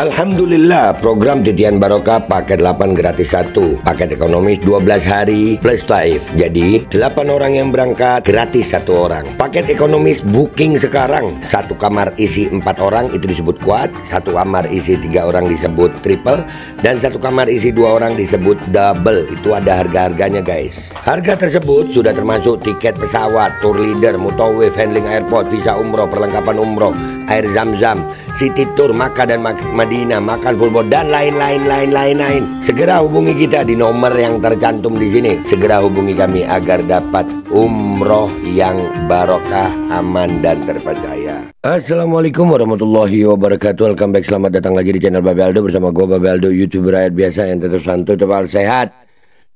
Alhamdulillah, program titian barokah paket 8 gratis 1, paket ekonomis 12 hari plus taif. Jadi 8 orang yang berangkat gratis 1 orang. Paket ekonomis booking sekarang, 1 kamar isi 4 orang itu disebut quad, 1 kamar isi 3 orang disebut triple, dan 1 kamar isi 2 orang disebut double. Itu ada harga-harganya guys. Harga tersebut sudah termasuk tiket pesawat, tour leader, mutawif, handling airport, visa umroh, perlengkapan umroh, air zam-zam, city tour, Makkah dan Madinah, makan full board, dan lain-lain. Segera hubungi kita di nomor yang tercantum di sini. Segera hubungi kami agar dapat umroh yang barokah, aman dan terpercaya. Assalamualaikum warahmatullahi wabarakatuh. Welcome back, selamat datang lagi di channel Babe Aldo bersama gue Babe Aldo, YouTuber rakyat biasa yang tetap santuy, tetap sehat,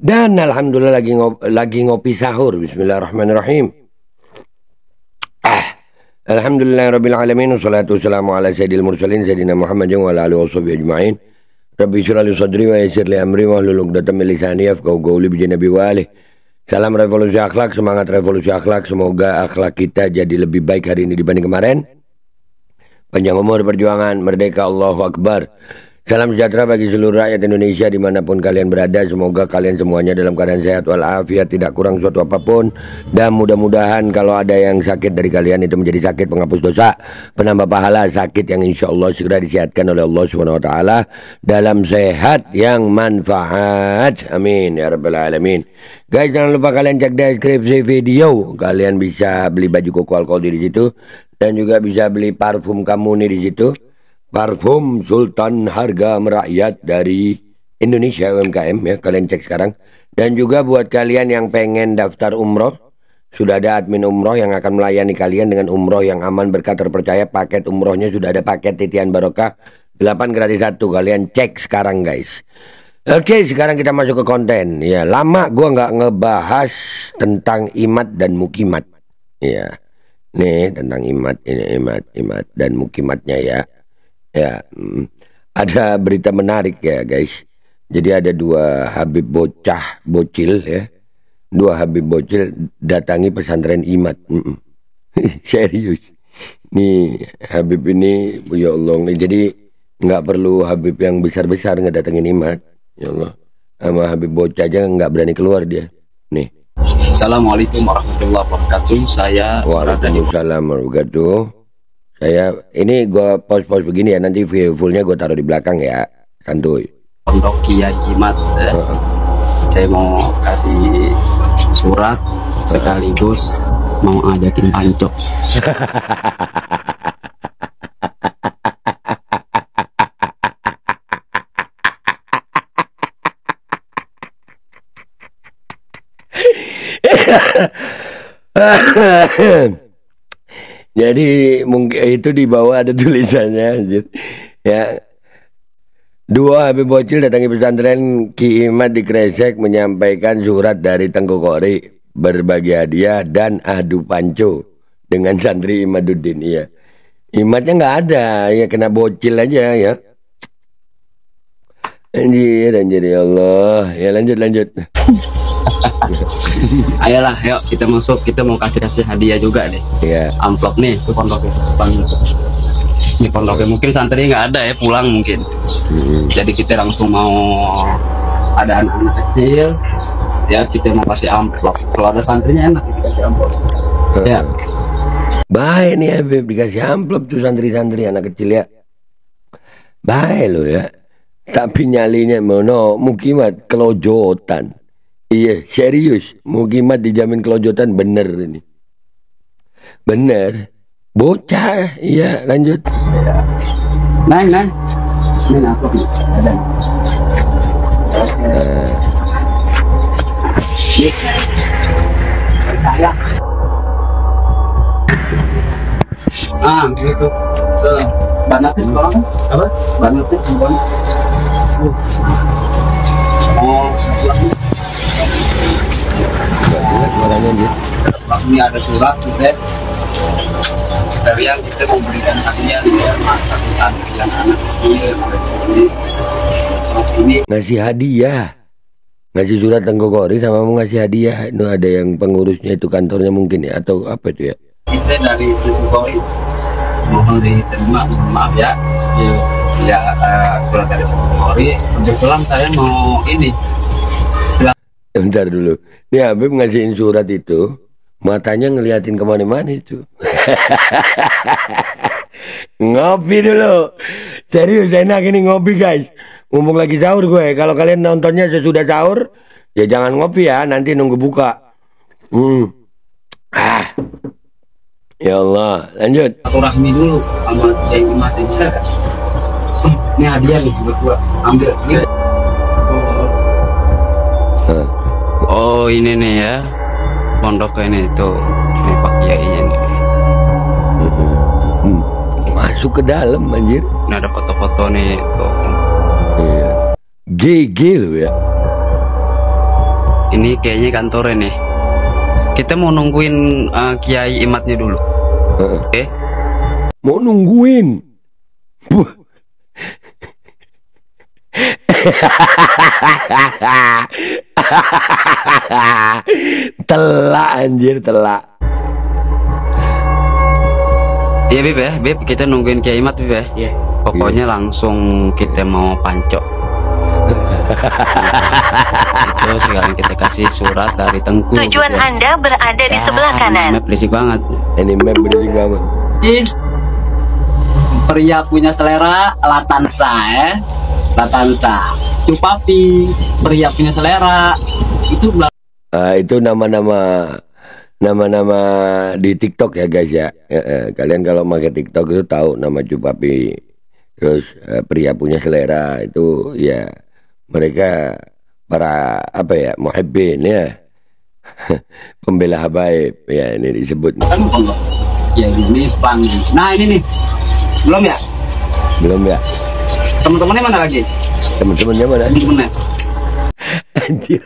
dan alhamdulillah lagi ngopi sahur. Bismillahirrahmanirrahim. Alhamdulillahirabbil alamin, wassalatu wassalamu ala sayyidil mursalin sayyidina Muhammadin wa ala alihi washabihi ajmain. Rabbi shrah li sadri wa yassir li amri wahlul 'uqdatam min lisani yafqahu qawli bi janabi walih. Salam revolusi akhlak, semangat revolusi akhlak. Semoga akhlak kita jadi lebih baik hari ini dibanding kemarin. Panjang umur, perjuangan, merdeka, Allahu Akbar. Salam sejahtera bagi seluruh rakyat Indonesia dimanapun kalian berada. Semoga kalian semuanya dalam keadaan sehat walafiat, tidak kurang suatu apapun. Dan mudah-mudahan kalau ada yang sakit dari kalian itu menjadi sakit penghapus dosa, penambah pahala, sakit yang insya Allah segera disehatkan oleh Allah Subhanahu Wa Taala dalam sehat yang manfaat. Amin ya rabbal alamin. Guys, jangan lupa kalian cek deskripsi video. Kalian bisa beli baju koko alkohol di situ, dan juga bisa beli parfum kamu nih di situ. Parfum Sultan harga merakyat dari Indonesia UMKM ya, kalian cek sekarang. Dan juga buat kalian yang pengen daftar umroh, sudah ada admin umroh yang akan melayani kalian dengan umroh yang aman, berkah, terpercaya. Paket umrohnya sudah ada, paket titian barokah 8 gratis 1. Kalian cek sekarang guys. Oke, sekarang kita masuk ke konten ya. Lama gua nggak ngebahas tentang imat dan mukimat ya. Nih tentang imat, ini imat dan mukimatnya ya. Ya, ada berita menarik ya guys. Jadi ada 2 Habib bocil ya. 2 Habib bocil datangi pesantren imat. Serius. Nih Habib ini, ya Allah. Jadi nggak perlu Habib yang besar-besar ngedatengin imat. Ya Allah. Sama Habib bocah aja nggak berani keluar dia. Nih. Assalamualaikum warahmatullahi wabarakatuh. Saya Waalaikumsalam warahmatullahi wabarakatuh. Saya ini gue pause begini ya, nanti fullnya gue taruh di belakang ya, santuy. Pondok Kiai Imat. Saya mau kasih surat sekaligus mau ajakin pancok. Jadi mungkin itu di bawah ada tulisannya ya. 2 Habib bocil datangi pesantren Ki Imat di Kresek menyampaikan surat dari Tengku Kori, berbagi hadiah dan adu panco dengan santri Imaduddin ya. Imatnya nggak ada ya, kena bocil aja ya. Anjir ya Allah. Ya lanjut. Ayolah, yuk kita masuk. Kita mau kasih hadiah juga deh. Iya. Amplop nih, itu pondoknya. Ini pondoknya mungkin santri nggak ada ya, pulang mungkin. Jadi kita langsung mau, ada anak-anak kecil ya, kita mau kasih amplop. Kalau ada santrinya enak kita kasih amplop. Ya. Baik nih Habib, dikasih amplop tuh santri-santri anak kecil ya. Baik lo ya. Tapi nyalinya mono mukimat kelojotan. Iya serius, mukimat dijamin kelojotan, bener ini. Bener. Bocah, iya lanjut. Nang. Ini apa nih? Ada. Gitu. Banatis sekolah apa? Banatis sekolah. Oh, jelas suaranya dia. Ini ada surat sudah dari yang kita memberikan hadiah ya, satu santri yang anak kecil ini ngasih hadiah, ngasih surat Tengku Kori sama mau ngasih hadiah. Itu ada yang pengurusnya itu kantornya mungkin ya, atau apa itu ya? Kita dari Tengku Kori mohon diterima, maaf ya. ya surat dari Polri. Kebetulan saya mau ini. Bentar dulu. Nih Habib ngasihin surat itu, matanya ngeliatin kemana-mana itu. Ngopi dulu. Serius, enak ini ngopi guys. Mumpung lagi sahur gue. Kalau kalian nontonnya sesudah sahur, ya jangan ngopi ya. Nanti nunggu buka. Ya Allah, lanjut. Rahmi dulu sama Kiai Imad Insya. Ini hadiah nih buat gua. Ambil. Oh ini nih ya, pondok ini tuh, ini Pak Kiainya nih. Masuk ke dalam anjir. Ini ada foto-foto nih tuh. Iya. GG lu ya. Ini kayaknya kantornya nih. Kita mau nungguin Kiai Imatnya dulu. Oke. Mau nungguin. Telak anjir, telak. Iya Bib ya, Bib kita nungguin Kiai Imat Bib ya. Iya. Pokoknya langsung kita mau pancok. Itu sekarang kita kasih surat dari Tengku. Tujuan gitu ya. Anda berada di sebelah kanan. Map berisik banget. Ini map berisik banget. Pria punya selera Latansa ya. Latansa. Cupapi, pria punya selera. Itu nama-nama di TikTok ya guys ya. Kalian kalau pakai TikTok itu tahu nama Cupapi. Terus pria punya selera itu ya mereka para apa ya, muhibbin ya. Pembela habaib ya, ini disebut. Ya ini Bang. Nah ini nih. Belum ya? Belum ya. Teman-temannya mana lagi? Teman-temannya mana? Teman-temannya. Anjir.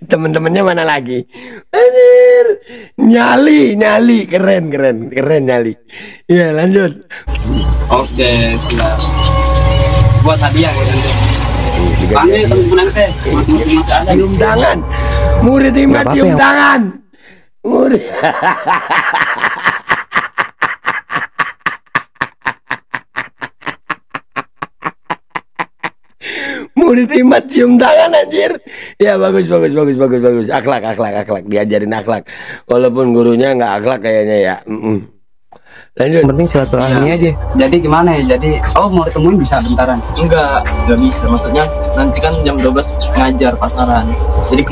Temen-temennya mana lagi? Anjir. Nyali, keren Nyali. Iya, lanjut. Oke, sudah. Buat hadiah ya nanti. Panggil teman-teman teh. Cium tangan. Murid Imat cium tangan. Murid. Murid Imat cium tangan anjir. Ya bagus. Akhlak. Diajarin akhlak. Walaupun gurunya nggak akhlak kayaknya ya. Lanjut. Yang penting silaturahmi aja. Jadi gimana ya? Jadi mau ketemuin bisa bentaran? Enggak bisa. Maksudnya nanti kan jam 12 ngajar pasaran. Jadi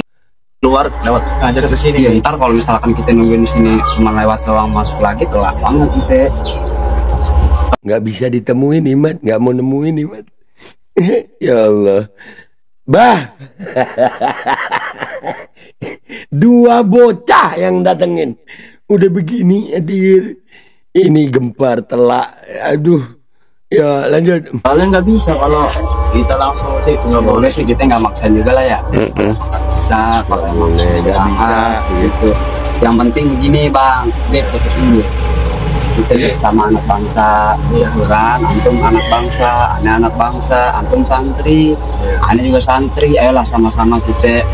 keluar lewat ngajar ke sini. Iya, ntar kalau misalkan kita nungguin di sini cuma lewat doang masuk lagi telat banget bisa. Nggak bisa ditemuin Imat, nggak mau nemuin Imat. Ya Allah. Bah. Dua bocah yang datengin. Udah begini hadir. Ini gempar telak. Aduh. Ya lanjut. Soalnya nggak bisa kalau kita langsung sih. Nggak boleh sih, kita nggak maksa juga lah ya. Bisa kalau emang nggak bisa gitu. Yang penting begini Bang, lihat ke sini. Kita lihat sama anak bangsa, kan? Antum anak bangsa, anak bangsa, antum santri, ane juga santri. Ayolah sama-sama kita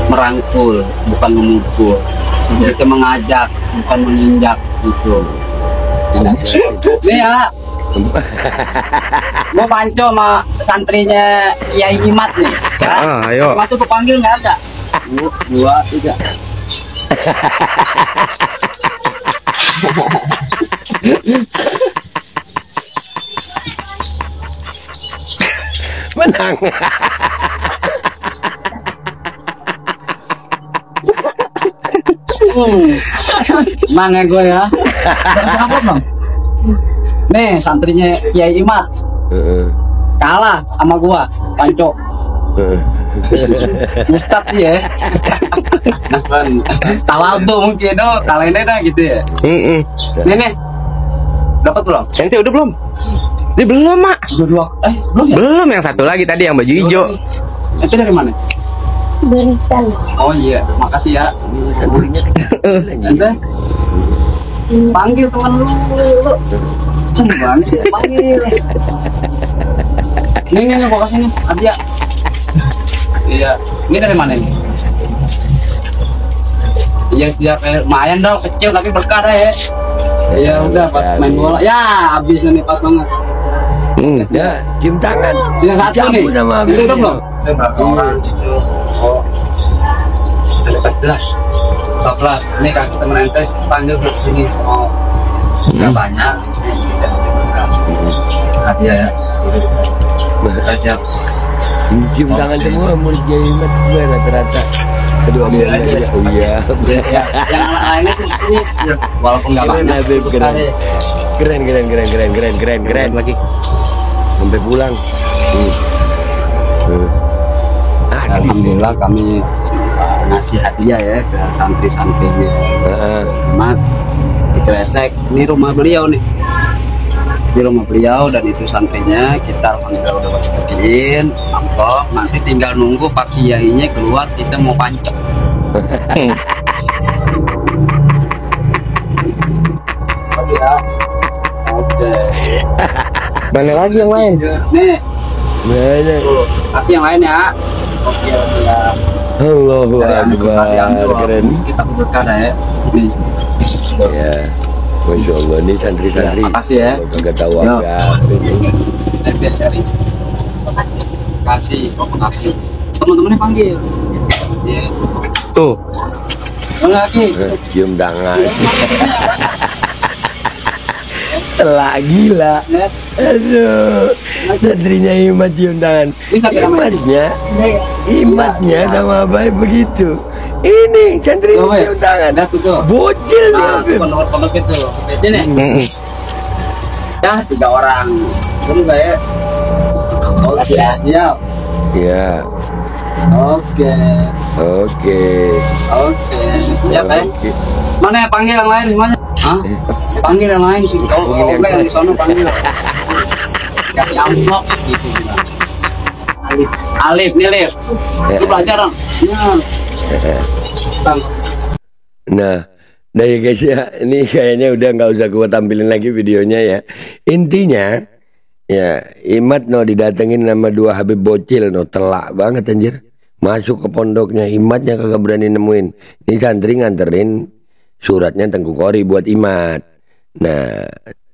merangkul, bukan memukul. Kita mengajak, bukan menginjak gitu. Nih ya, mau panco sama santrinya Kiai Imat nih. Ya? Ayo. Waktu tuh panggil nggak ada. 2, 3. Menang. Mana gue ya? Apa Bang? Nih santrinya Kiai Imat kalah sama gua, panco. Ustad sih ya. Talado mungkin, kalahnya dah gitu ya. Nih, dapat belum? Ente udah belum? Ini belum mak. Udah 2, belum ya? Belum, yang satu lagi tadi yang baju hijau. Itu dari mana? Berikan. Oh iya, makasih ya. Ente panggil teman lu. Panggil. Ini gua kasih nih, hadiah. Iya, ini dari mana nih? Ya lumayan dong, kecil tapi berkah ya. Ya udah buat main bola. Ya habis nih pas banget. Ya, cium tangan. Sisa satu nih. Sama Itu udah belum? Berapa orang itu? Oh. Ada 14. Ini kaki temen ente panggil ke sini mau nggak banyak. Hadiah ya. Aja. Cium tangan semua murid Kiai Imat gue rata-rata. Aduh, oh iya. Yang lainnya tuh sini, walaupun nggak banyak. Keren lagi. Sampai pulang. Alhamdulillah kami ngasih hadiah ya ke santri-santrinya. Mat, di Kresek. Ini rumah beliau nih. Di rumah beliau dan itu santrinya kita alhamdulillah udah bagiin amplop. Nanti tinggal nunggu Pak Kiainya keluar, kita mau pancak. Oke. Mana lagi yang lain? Nih, Banyak. kasih yang lain ya. Oke, ya. Allahu Akbar, keren. Kita berkah ya. Nih. Ya, Masya Allah, ini santri-santri. Ya, makasih ya. Kagak tahu apa ini. Kasih, makasih. Teman-temannya panggil. Ya. Tuh, Mana lagi? cium tangan. Telak gila. Ya. Aduh, santrinya Imat cium tangan. Imatnya sama baik begitu. Ini santri cium tangan. Ada tuh. Bocil Nah, dia. pondok itu. Ini nih. Ya, 3 orang. Betul nggak ya? Oke, siap. Ya, Oke. oke. Siap ya. Oke. Mana ya panggil yang lain mana? Hah? Panggil yang lain sih. Kalau yang di sana panggil. Kasih amplop gitu bilang. Alif nih Alif. Itu pelajaran. Nah, ya guys ya, ini kayaknya udah nggak usah gua tampilin lagi videonya ya. Intinya, ya Imat no didatengin nama 2 Habib bocil no, telak banget anjir. Masuk ke pondoknya, Imatnya kagak berani nemuin. Ini santri nganterin suratnya Tengku Kori buat Imat. Nah,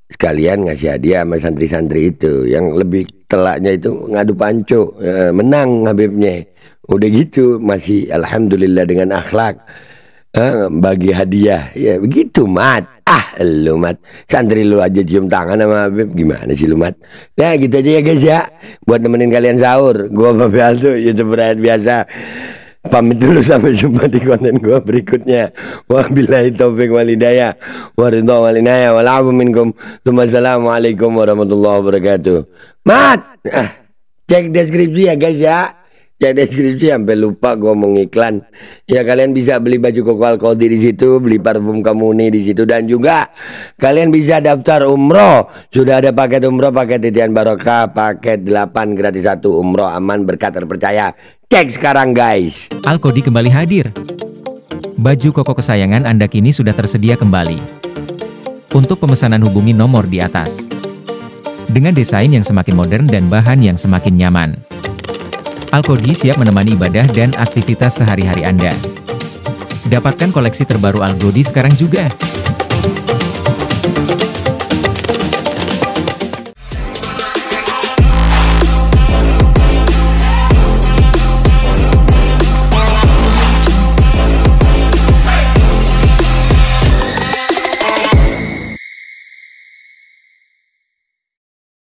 sekalian ngasih hadiah sama santri-santri itu. Yang lebih telaknya itu ngadu panco, menang Habibnya. Udah gitu masih alhamdulillah dengan akhlak. Bagi hadiah ya begitu Mat. Lu Mat, santri lu aja cium tangan sama Habib, gimana sih lu Mat? Nah gitu aja ya guys ya, buat nemenin kalian sahur. Gua Bapak Aldo, YouTuber rakyat biasa, pamit dulu, sampai jumpa di konten gua berikutnya. Wabillahi taufiq wal hidayah, waridho wal inayah, wal afu minkum. Wassalamualaikum warahmatullahi wabarakatuh. Mat, cek deskripsi ya guys ya. Cek deskripsi, sampai lupa gua mau ngiklan. Ya kalian bisa beli baju Koko Alkodi di situ, beli parfum Kamuni di situ, dan juga kalian bisa daftar umroh. Sudah ada paket umroh, paket titian barokah, paket 8 gratis 1 umroh aman berkat terpercaya. Cek sekarang guys. Alkodi kembali hadir. Baju koko kesayangan Anda kini sudah tersedia kembali. Untuk pemesanan hubungi nomor di atas. Dengan desain yang semakin modern dan bahan yang semakin nyaman. Alkodi siap menemani ibadah dan aktivitas sehari-hari Anda. Dapatkan koleksi terbaru Alkodi sekarang juga.